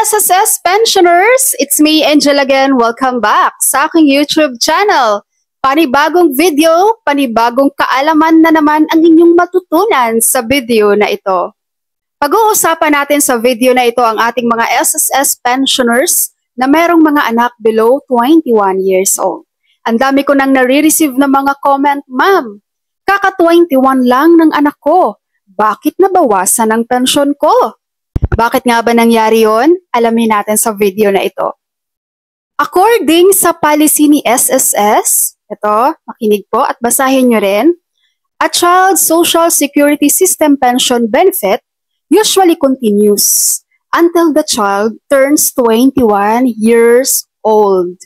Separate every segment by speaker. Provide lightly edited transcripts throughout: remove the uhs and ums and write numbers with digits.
Speaker 1: SSS pensioners! It's me, Angel again. Welcome back sa aking YouTube channel. Panibagong video, panibagong kaalaman na naman ang inyong matutunan sa video na ito. Pag-uusapan natin sa video na ito ang ating mga SSS pensioners na merong mga anak below 21 years old. Ang dami ko nang nare-receive na mga comment, Ma'am, kaka-21 lang ng anak ko. Bakit nabawasan ang pensyon ko? Bakit nga ba nangyari yon? Alamin natin sa video na ito. According sa policy ni SSS, ito, makinig po at basahin nyo rin, a child social security system pension benefit usually continues until the child turns 21 years old.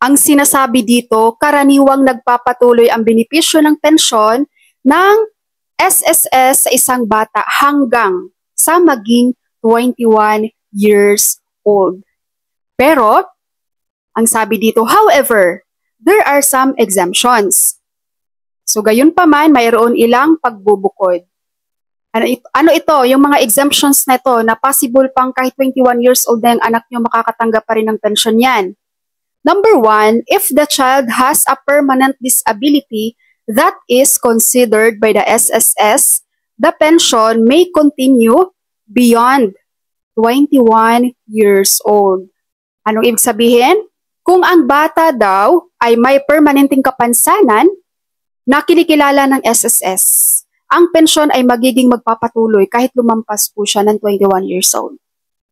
Speaker 1: Ang sinasabi dito, karaniwang nagpapatuloy ang benepisyo ng pensyon ng SSS sa isang bata hanggang sa maging 21 years old. Pero, ang sabi dito, however, there are some exemptions. So, gayon pa man, mayroon ilang pagbubukod. Ano ito? Yung mga exemptions na ito na possible pang kahit 21 years old na yung anak nyo makakatanggap pa rin ng pensyon yan. Number 1, if the child has a permanent disability that is considered by the SSS, the pension may continue beyond 21 years old. Anong ibig sabihin? Kung ang bata daw ay may permanenteng kapansanan na kinikilala ng SSS, ang pensyon ay magiging magpapatuloy kahit lumampas po siya ng 21 years old.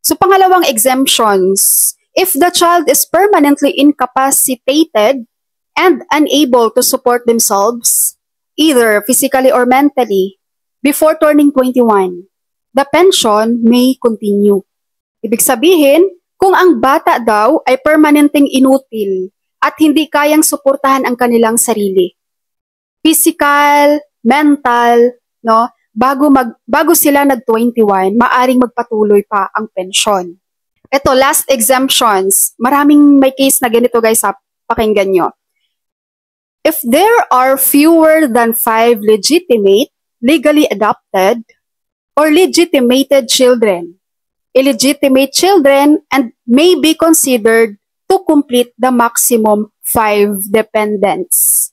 Speaker 1: So pangalawang exemptions, if the child is permanently incapacitated and unable to support themselves, either physically or mentally, before turning 21, the pension may continue. Ibig sabihin, kung ang bata daw ay permanenteng inutil at hindi kayang suportahan ang kanilang sarili, physical, mental, no, bago sila nag-21, maaring magpatuloy pa ang pension. Ito, last exemptions. Maraming may case na ganito guys, pakinggan nyo. If there are fewer than 5 legitimate, legally adopted, or legitimated children, illegitimate children, and may be considered to complete the maximum 5 dependents.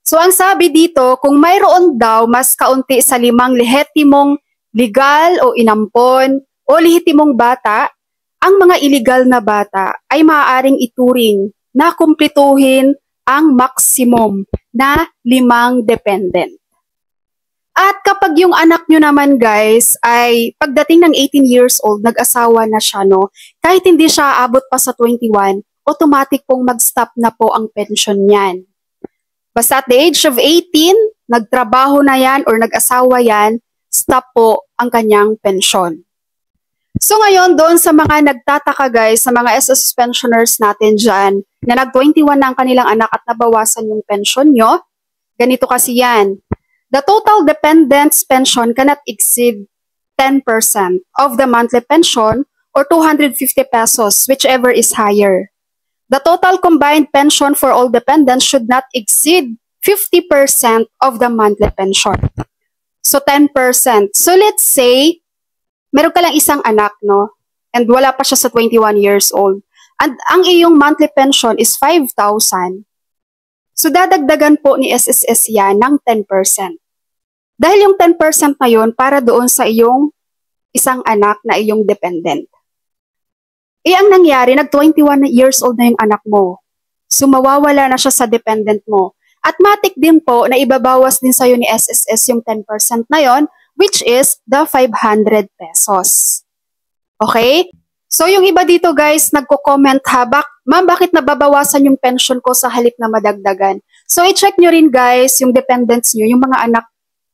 Speaker 1: So ang sabi dito, kung mayroon daw mas kaunti sa 5 lehitimong legal o inampon o lehitimong bata, ang mga illegal na bata ay maaaring ituring na kumplituhin ang maximum na 5 dependent. At kapag yung anak nyo naman guys ay pagdating ng 18 years old, nag-asawa na siya, no? Kahit hindi siya aabot pa sa 21, automatic pong mag-stop na po ang pension niyan. Basta at the age of 18, nagtrabaho na yan or nag-asawa yan, stop po ang kanyang pension. So ngayon, doon sa mga nagtataka guys, sa mga SSS pensioners natin dyan, na nag-21 na ang kanilang anak at nabawasan yung pension nyo, ganito kasi yan. The total dependent's pension cannot exceed 10% of the monthly pension or 250 pesos, whichever is higher. The total combined pension for all dependents should not exceed 50% of the monthly pension. So 10%. So let's say, meron ka lang isang anak, no? And wala pa siya sa 21 years old. And ang iyong monthly pension is 5,000. So dadagdagan po ni SSS yan ng 10%. Dahil yung 10% na yun para doon sa iyong isang anak na iyong dependent. Ang nangyari, nag-21 years old na yung anak mo. So mawawala na siya sa dependent mo. At matik din po na ibabawas din sa'yo ni SSS yung 10% na yon, which is the 500 pesos. Okay? So yung iba dito guys, nagko-comment ha, Ma'am, bakit nababawasan yung pension ko sa halip na madagdagan? So i-check nyo rin guys yung dependents nyo, yung mga anak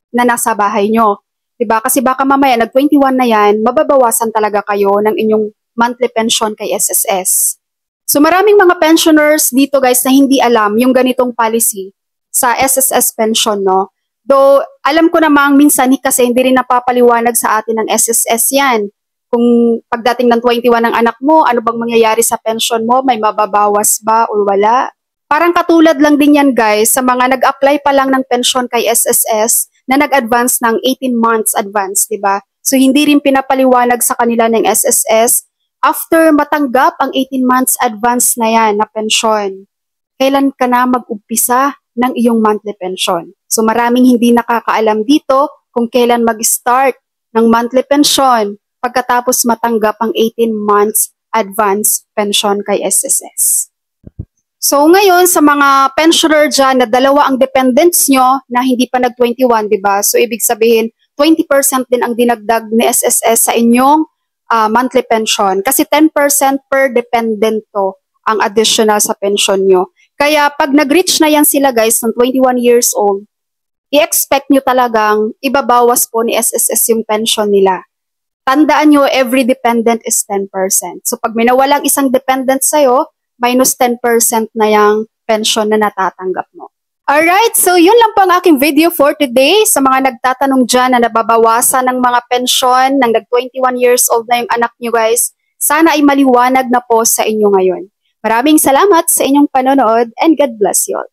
Speaker 1: na nasa bahay nyo. Diba? Kasi baka mamaya nag-21 na yan, mababawasan talaga kayo ng inyong monthly pension kay SSS. So maraming mga pensioners dito guys na hindi alam yung ganitong policy sa SSS pension, no? Though alam ko namang minsan kasi hindi rin napapaliwanag sa atin ng SSS yan. Kung pagdating ng 21 ng anak mo, ano bang mangyayari sa pension mo? May mababawas ba o wala? Parang katulad lang din yan guys sa mga nag-apply pa lang ng pension kay SSS na nag-advance ng 18 months advance, di ba? So hindi rin pinapaliwanag sa kanila ng SSS after matanggap ang 18 months advance na yan na pensyon. Kailan ka na mag-umpisa ng iyong monthly pension? So maraming hindi nakakaalam dito kung kailan mag-start ng monthly pension pagkatapos matanggap ang 18 months advance pension kay SSS. So ngayon sa mga pensioner dyan na dalawa ang dependents nyo na hindi pa nag-21, di ba? So ibig sabihin 20% din ang dinagdag ni SSS sa inyong monthly pension kasi 10% per dependent to ang additional sa pension nyo. Kaya pag nag-reach na yan sila guys ng 21 years old, i-expect nyo talagang ibabawas po ni SSS yung pension nila. Tandaan nyo, every dependent is 10%. So pag may nawalang isang dependent sa'yo, minus 10% na yung pension na natatanggap mo. Alright, so yun lang po ang aking video for today. Sa mga nagtatanong dyan na nababawasan ng mga pension ng nag-21 years old na yung anak nyo guys, sana ay maliwanag na po sa inyo ngayon. Maraming salamat sa inyong panonood and God bless you all.